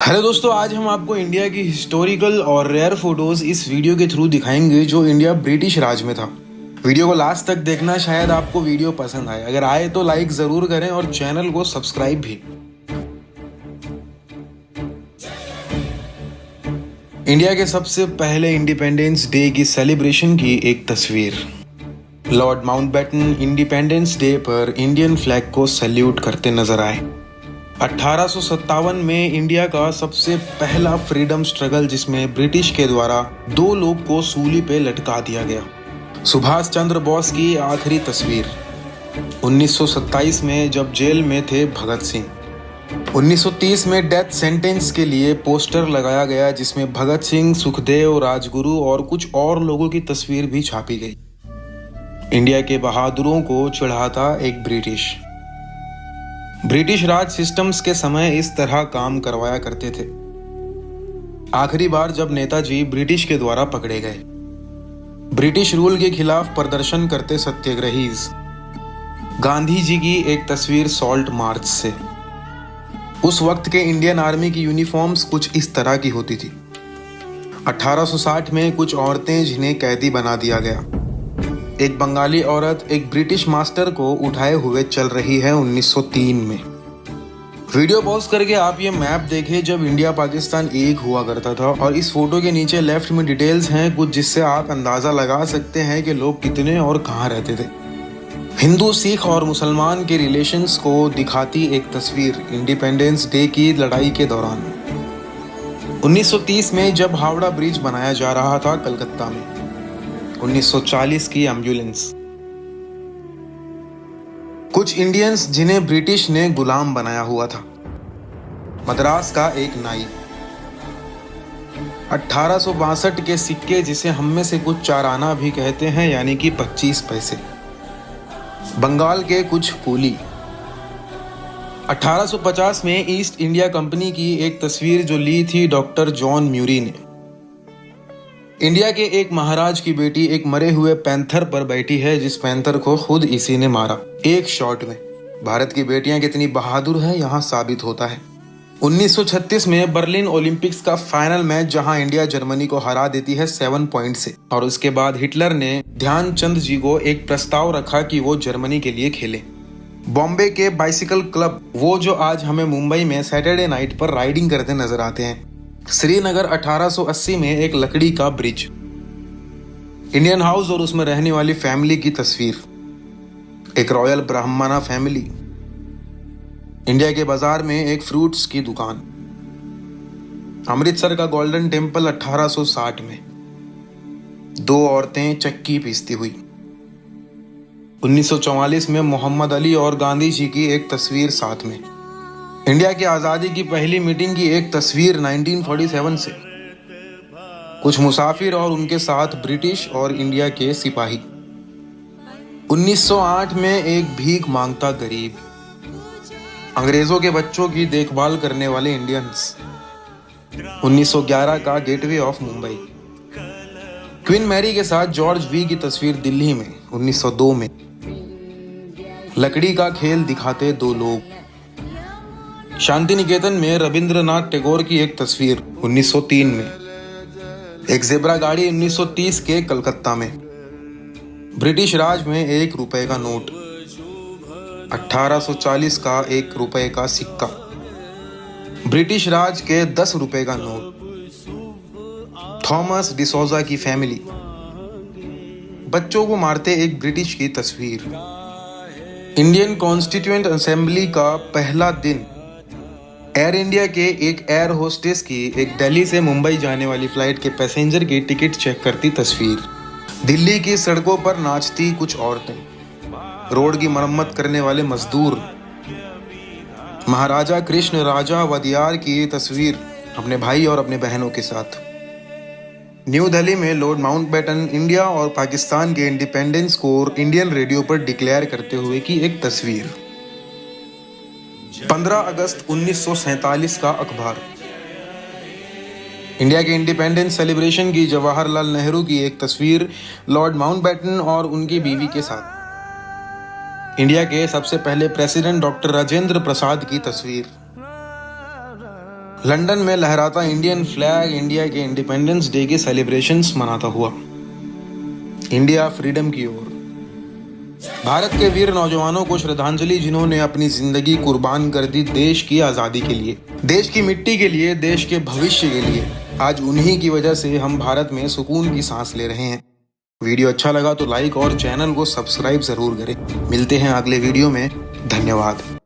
Hello दोस्तों, आज हम आपको इंडिया की हिस्टोरिकल और रेयर फोटोज इस वीडियो के थ्रू दिखाएंगे जो इंडिया ब्रिटिश राज में था। वीडियो को लास्ट तक देखना, शायद आपको वीडियो पसंद आए। अगर आए तो लाइक जरूर करें और चैनल को सब्सक्राइब भी। इंडिया के सबसे पहले इंडिपेंडेंस डे की सेलिब्रेशन की एक तस्वीर। लॉर्ड माउंटबेटन इंडिपेंडेंस डे पर इंडियन फ्लैग को सैल्यूट करते नजर आए। 1857 में इंडिया का सबसे पहला फ्रीडम स्ट्रगल, जिसमें ब्रिटिश के द्वारा 2 लोग को सूली पे लटका दिया गया। सुभाष चंद्र बोस की आखिरी तस्वीर 1927 में, जब जेल में थे भगत सिंह। 1930 में डेथ सेंटेंस के लिए पोस्टर लगाया गया, जिसमें भगत सिंह, सुखदेव, राजगुरु और कुछ और लोगों की तस्वीर भी छापी गई। इंडिया के बहादुरों को चिढ़ाता एक ब्रिटिश राज सिस्टम्स के समय इस तरह काम करवाया करते थे। आखिरी बार जब नेताजी ब्रिटिश के द्वारा पकड़े गए। ब्रिटिश रूल के खिलाफ प्रदर्शन करते सत्याग्रहीज। गांधी जी की एक तस्वीर सॉल्ट मार्च से। उस वक्त के इंडियन आर्मी की यूनिफॉर्म्स कुछ इस तरह की होती थी। 1860 में कुछ औरतें जिन्हें कैदी बना दिया गया। एक बंगाली औरत एक ब्रिटिश मास्टर को उठाए हुए चल रही है 1903 में। वीडियो पॉज करके आप ये मैप देखें जब इंडिया पाकिस्तान एक हुआ करता था, और इस फोटो के नीचे लेफ्ट में डिटेल्स हैं कुछ, जिससे आप अंदाजा लगा सकते हैं कि लोग कितने और कहाँ रहते थे। हिंदू, सिख और मुसलमान के रिलेशंस को दिखाती एक तस्वीर इंडिपेंडेंस डे की लड़ाई के दौरान। 1930 में जब हावड़ा ब्रिज बनाया जा रहा था कलकत्ता में। 1940 की एम्बुलेंस। कुछ इंडियंस जिन्हें ब्रिटिश ने गुलाम बनाया हुआ था। मद्रास का एक नाई। 1862 के सिक्के, जिसे हम में से कुछ चाराना भी कहते हैं, यानी कि 25 पैसे। बंगाल के कुछ कूली। 1850 में ईस्ट इंडिया कंपनी की एक तस्वीर जो ली थी डॉक्टर जॉन म्यूरी ने। इंडिया के एक महाराज की बेटी एक मरे हुए पैंथर पर बैठी है, जिस पैंथर को खुद इसी ने मारा एक शॉट में। भारत की बेटियां कितनी बहादुर हैं यहां साबित होता है। 1936 में बर्लिन ओलंपिक्स का फाइनल मैच, जहां इंडिया जर्मनी को हरा देती है 7 पॉइंट से, और उसके बाद हिटलर ने ध्यानचंद जी को एक प्रस्ताव रखा कि वो जर्मनी के लिए खेलें। बॉम्बे के बाइसिकल क्लब, वो जो आज हमें मुंबई में सैटरडे नाइट पर राइडिंग करते नजर आते हैं। श्रीनगर 1880 में एक लकड़ी का ब्रिज। इंडियन हाउस और उसमें रहने वाली फैमिली की तस्वीर। एक रॉयल ब्राह्मणा फैमिली। इंडिया के बाजार में एक फ्रूट्स की दुकान। अमृतसर का गोल्डन टेम्पल 1860 में। 2 औरतें चक्की पीसती हुई। 1944 में मोहम्मद अली और गांधी जी की एक तस्वीर साथ में। इंडिया की आज़ादी की पहली मीटिंग की एक तस्वीर 1947 से। कुछ मुसाफिर और उनके साथ ब्रिटिश और इंडिया के सिपाही। 1908 में एक भीख मांगता गरीब। अंग्रेजों के बच्चों की देखभाल करने वाले इंडियंस। 1911 का gateway of Mumbai. Queen Mary के साथ जॉर्ज वी की तस्वीर दिल्ली में 1902 में। लकड़ी का खेल दिखाते 2 लोग। शांति निकेतन में रविंद्रनाथ टैगोर की एक तस्वीर 1903 में। एक जेब्रा गाड़ी 1930 के कलकत्ता में। ब्रिटिश राज में 1 रुपए का नोट। 1840 का 1 रुपए का सिक्का। ब्रिटिश राज के 10 रुपए का नोट। थॉमस डिसोजा की फैमिली। बच्चों को मारते एक ब्रिटिश की तस्वीर। इंडियन कॉन्स्टिट्यूएंट असेंबली का पहला दिन। एयर इंडिया के एक एयर होस्टेस की एक दिल्ली से मुंबई जाने वाली फ्लाइट के पैसेंजर की टिकट चेक करती तस्वीर। दिल्ली की सड़कों पर नाचती कुछ औरतें। रोड की मरम्मत करने वाले मजदूर। महाराजा कृष्ण राजा वदियार की तस्वीर अपने भाई और अपने बहनों के साथ। न्यू दिल्ली में लॉर्ड माउंटबेटन इंडिया और पाकिस्तान के इंडिपेंडेंस को इंडियन रेडियो पर डिक्लेयर करते हुए की एक तस्वीर। 15 अगस्त 1947 का अखबार। इंडिया के इंडिपेंडेंस सेलिब्रेशन की जवाहरलाल नेहरू की एक तस्वीर लॉर्ड माउंटबेटन और उनकी बीवी के साथ। इंडिया के सबसे पहले प्रेसिडेंट डॉक्टर राजेंद्र प्रसाद की तस्वीर। लंदन में लहराता इंडियन फ्लैग इंडिया के इंडिपेंडेंस डे के सेलिब्रेशंस मनाता हुआ इंडिया फ्रीडम की ओर। भारत के वीर नौजवानों को श्रद्धांजलि जिन्होंने अपनी जिंदगी कुर्बान कर दी देश की आज़ादी के लिए, देश की मिट्टी के लिए, देश के भविष्य के लिए। आज उन्हीं की वजह से हम भारत में सुकून की सांस ले रहे हैं। वीडियो अच्छा लगा तो लाइक और चैनल को सब्सक्राइब जरूर करें। मिलते हैं अगले वीडियो में। धन्यवाद।